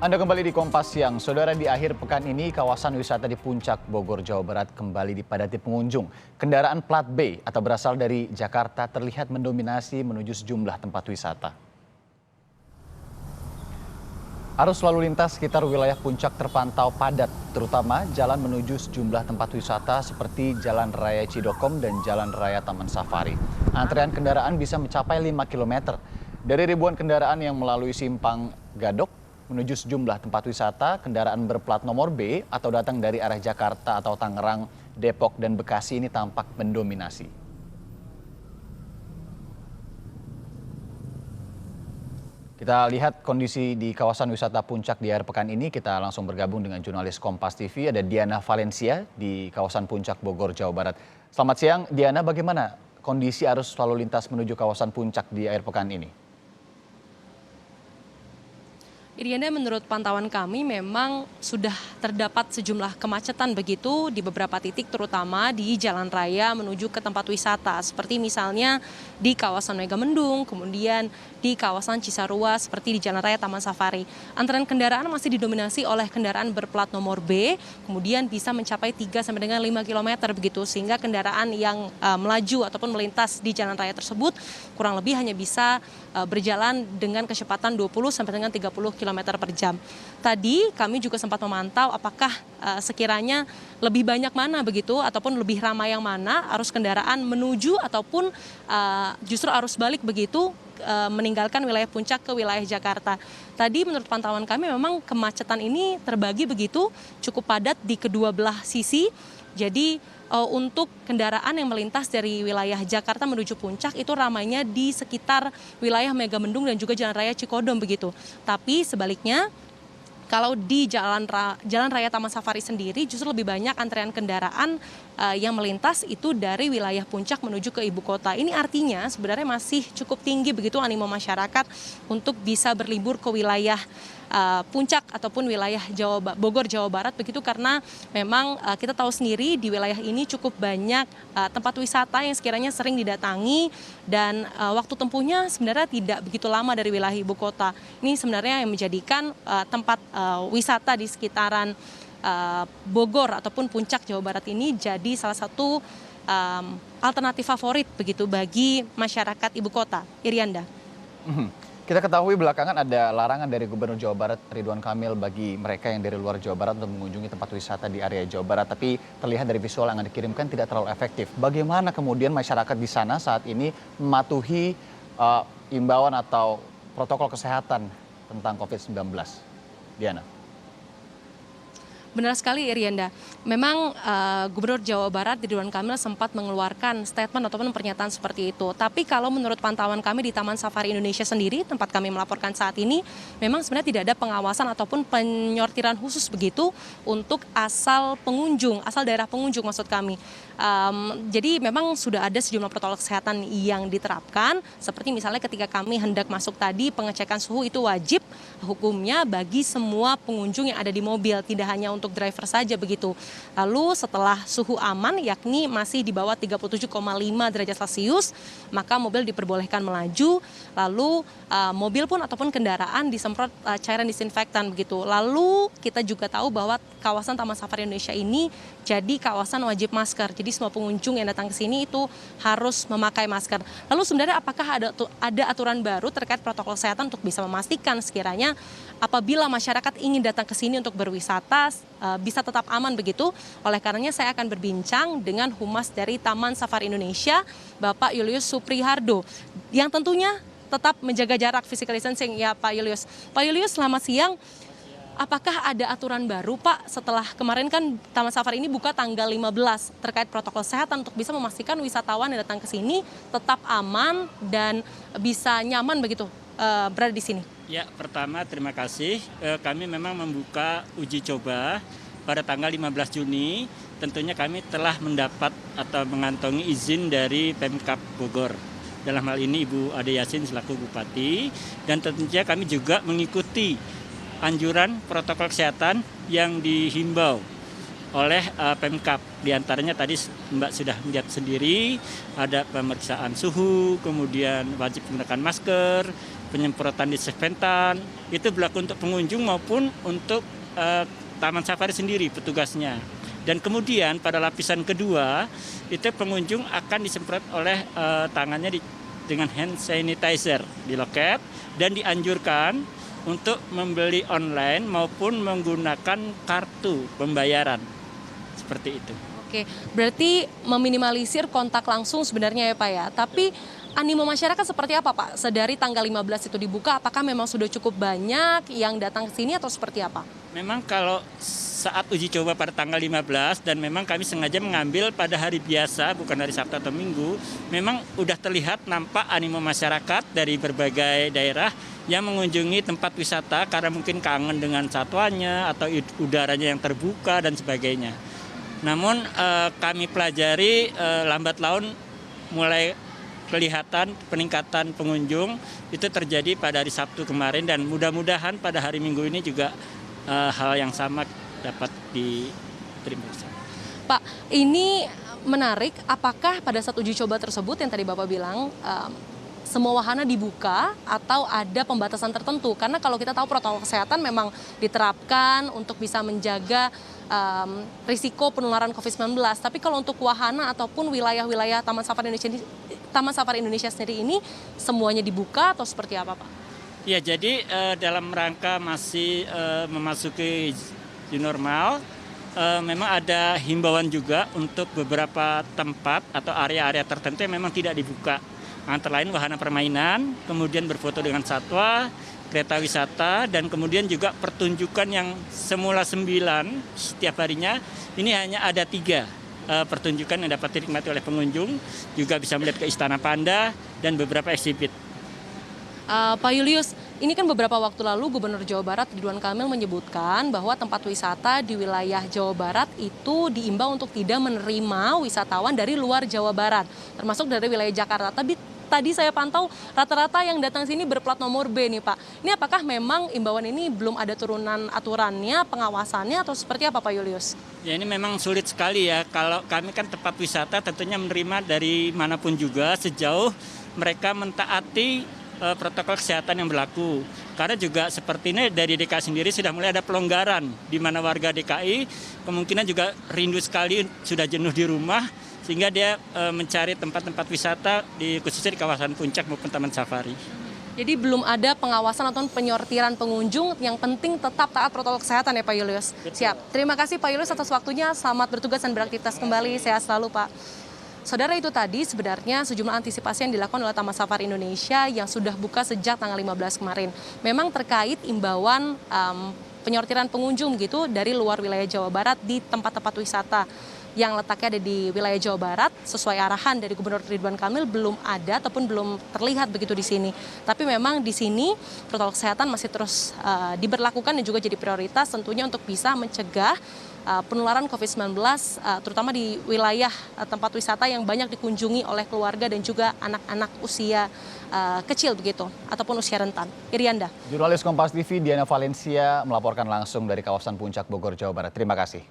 Anda kembali di Kompas Siang. Saudara, di akhir pekan ini kawasan wisata di Puncak Bogor, Jawa Barat kembali dipadati pengunjung. Kendaraan plat B atau berasal dari Jakarta terlihat mendominasi menuju sejumlah tempat wisata. Arus lalu lintas sekitar wilayah Puncak terpantau padat, terutama jalan menuju sejumlah tempat wisata seperti Jalan Raya Cidokom dan Jalan Raya Taman Safari. Antrean kendaraan bisa mencapai 5 km. Dari ribuan kendaraan yang melalui Simpang Gadok menuju sejumlah tempat wisata, kendaraan berplat nomor B atau datang dari arah Jakarta atau Tangerang, Depok, dan Bekasi ini tampak mendominasi. Kita lihat kondisi di kawasan wisata Puncak di akhir pekan ini. Kita langsung bergabung dengan jurnalis Kompas TV, ada Diana Valencia di kawasan Puncak Bogor, Jawa Barat. Selamat siang, Diana. Bagaimana kondisi arus lalu lintas menuju kawasan Puncak di akhir pekan ini? Irianda, menurut pantauan kami memang sudah terdapat sejumlah kemacetan begitu di beberapa titik, terutama di jalan raya menuju ke tempat wisata seperti misalnya di kawasan Megamendung, kemudian di kawasan Cisarua seperti di Jalan Raya Taman Safari. Antrean kendaraan masih didominasi oleh kendaraan berplat nomor B, kemudian bisa mencapai 3 sampai dengan 5 km begitu, sehingga kendaraan yang melaju ataupun melintas di jalan raya tersebut kurang lebih hanya bisa berjalan dengan kecepatan 20 sampai dengan 30 km per jam. Tadi kami juga sempat memantau apakah sekiranya lebih banyak mana begitu ataupun lebih ramai yang mana arus kendaraan menuju ataupun justru arus balik begitu meninggalkan wilayah Puncak ke wilayah Jakarta. Tadi menurut pantauan kami memang kemacetan ini terbagi begitu cukup padat di kedua belah sisi. Jadi untuk kendaraan yang melintas dari wilayah Jakarta menuju Puncak itu ramainya di sekitar wilayah Megamendung dan juga Jalan Raya Cikodom begitu. Tapi sebaliknya, kalau di Jalan Raya Taman Safari sendiri justru lebih banyak antrean kendaraan yang melintas itu dari wilayah Puncak menuju ke ibu kota. Ini artinya sebenarnya masih cukup tinggi begitu animo masyarakat untuk bisa berlibur ke wilayah Puncak ataupun wilayah Bogor, Jawa Barat begitu, karena memang kita tahu sendiri di wilayah ini cukup banyak tempat wisata yang sekiranya sering didatangi dan waktu tempuhnya sebenarnya tidak begitu lama dari wilayah ibu kota. Ini sebenarnya yang menjadikan tempat wisata di sekitaran Bogor ataupun Puncak Jawa Barat ini jadi salah satu alternatif favorit begitu bagi masyarakat ibu kota. Irianda. Kita ketahui belakangan ada larangan dari Gubernur Jawa Barat Ridwan Kamil bagi mereka yang dari luar Jawa Barat untuk mengunjungi tempat wisata di area Jawa Barat. Tapi terlihat dari visual yang dikirimkan tidak terlalu efektif. Bagaimana kemudian masyarakat di sana saat ini mematuhi imbauan atau protokol kesehatan tentang COVID-19? Diana. Benar sekali, Irianda. Memang Gubernur Jawa Barat Ridwan Kamil sempat mengeluarkan statement ataupun pernyataan seperti itu. Tapi kalau menurut pantauan kami di Taman Safari Indonesia sendiri, tempat kami melaporkan saat ini, memang sebenarnya tidak ada pengawasan ataupun penyortiran khusus begitu untuk asal daerah pengunjung maksud kami. Jadi memang sudah ada sejumlah protokol kesehatan yang diterapkan, seperti misalnya ketika kami hendak masuk tadi, pengecekan suhu itu wajib hukumnya bagi semua pengunjung yang ada di mobil, tidak hanya untuk driver saja begitu. Lalu setelah suhu aman, yakni masih di bawah 37,5 derajat Celcius, maka mobil diperbolehkan melaju, lalu mobil pun ataupun kendaraan disemprot cairan disinfektan begitu. Lalu kita juga tahu bahwa kawasan Taman Safari Indonesia ini jadi kawasan wajib masker. Jadi semua pengunjung yang datang ke sini itu harus memakai masker. Lalu sebenarnya apakah ada aturan baru terkait protokol kesehatan untuk bisa memastikan sekiranya apabila masyarakat ingin datang ke sini untuk berwisata bisa tetap aman begitu. Oleh karenanya saya akan berbincang dengan Humas dari Taman Safari Indonesia, Bapak Julius Suprihardo, yang tentunya tetap menjaga jarak physical distancing ya Pak Julius. Pak Julius, selamat siang. Apakah ada aturan baru Pak setelah kemarin kan Taman Safari ini buka tanggal 15 terkait protokol kesehatan untuk bisa memastikan wisatawan yang datang ke sini tetap aman dan bisa nyaman begitu berada di sini? Ya, pertama terima kasih. Kami memang membuka uji coba pada tanggal 15 Juni. Tentunya kami telah mendapat atau mengantongi izin dari Pemkab Bogor. Dalam hal ini Ibu Ade Yasin selaku Bupati, dan tentunya kami juga mengikuti anjuran protokol kesehatan yang dihimbau oleh Pemkab. Di antaranya tadi Mbak sudah melihat sendiri, ada pemeriksaan suhu, kemudian wajib menggunakan masker, penyemprotan disinfektan, itu berlaku untuk pengunjung maupun untuk Taman Safari sendiri petugasnya. Dan kemudian pada lapisan kedua itu pengunjung akan disemprot oleh tangannya dengan hand sanitizer di loket, dan dianjurkan untuk membeli online maupun menggunakan kartu pembayaran seperti itu. Oke, berarti meminimalisir kontak langsung sebenarnya ya Pak ya. Tapi animo masyarakat seperti apa Pak? Sedari tanggal 15 itu dibuka, apakah memang sudah cukup banyak yang datang ke sini atau seperti apa? Memang kalau saat uji coba pada tanggal 15 dan memang kami sengaja mengambil pada hari biasa, bukan hari Sabtu atau Minggu, memang udah terlihat nampak animo masyarakat dari berbagai daerah yang mengunjungi tempat wisata karena mungkin kangen dengan satwanya atau udaranya yang terbuka dan sebagainya. Namun kami pelajari lambat laun mulai kelihatan peningkatan pengunjung itu terjadi pada hari Sabtu kemarin, dan mudah-mudahan pada hari Minggu ini juga hal yang sama dapat diterima. Pak, ini menarik, apakah pada saat uji coba tersebut yang tadi Bapak bilang semua wahana dibuka atau ada pembatasan tertentu? Karena kalau kita tahu protokol kesehatan memang diterapkan untuk bisa menjaga risiko penularan COVID-19. Tapi kalau untuk wahana ataupun wilayah-wilayah Taman Safari Indonesia sendiri ini semuanya dibuka atau seperti apa Pak? Ya, jadi dalam rangka masih memasuki new normal, memang ada himbauan juga untuk beberapa tempat atau area-area tertentu yang memang tidak dibuka. Antara lain wahana permainan, kemudian berfoto dengan satwa, kereta wisata, dan kemudian juga pertunjukan yang semula 9 setiap harinya, ini hanya ada 3 pertunjukan yang dapat dinikmati oleh pengunjung, juga bisa melihat ke Istana Panda dan beberapa eksibit. Pak Julius, ini kan beberapa waktu lalu Gubernur Jawa Barat Ridwan Kamil menyebutkan bahwa tempat wisata di wilayah Jawa Barat itu diimbau untuk tidak menerima wisatawan dari luar Jawa Barat, termasuk dari wilayah Jakarta. Tapi tadi saya pantau rata-rata yang datang sini berplat nomor B nih Pak. Ini apakah memang imbauan ini belum ada turunan aturannya, pengawasannya atau seperti apa Pak Julius? Ya, ini memang sulit sekali ya. Kalau kami kan tempat wisata tentunya menerima dari manapun juga sejauh mereka mentaati protokol kesehatan yang berlaku. Karena juga seperti ini dari DKI sendiri sudah mulai ada pelonggaran di mana warga DKI kemungkinan juga rindu sekali, sudah jenuh di rumah, sehingga dia mencari tempat-tempat wisata khususnya di kawasan Puncak maupun Taman Safari. Jadi belum ada pengawasan atau penyortiran pengunjung, yang penting tetap taat protokol kesehatan ya Pak Julius. Betul. Siap. Terima kasih Pak Julius atas waktunya. Selamat bertugas dan beraktivitas kembali. Sehat selalu Pak. Saudara, itu tadi sebenarnya sejumlah antisipasi yang dilakukan oleh Taman Safari Indonesia yang sudah buka sejak tanggal 15 kemarin. Memang terkait imbauan penyortiran pengunjung gitu dari luar wilayah Jawa Barat di tempat-tempat wisata yang letaknya ada di wilayah Jawa Barat sesuai arahan dari Gubernur Ridwan Kamil belum ada ataupun belum terlihat begitu di sini. Tapi memang di sini protokol kesehatan masih terus diberlakukan dan juga jadi prioritas tentunya untuk bisa mencegah penularan COVID-19 terutama di wilayah tempat wisata yang banyak dikunjungi oleh keluarga dan juga anak-anak usia kecil begitu ataupun usia rentan. Irianda. Jurnalis Kompas TV Diana Valencia melaporkan langsung dari kawasan Puncak Bogor, Jawa Barat. Terima kasih.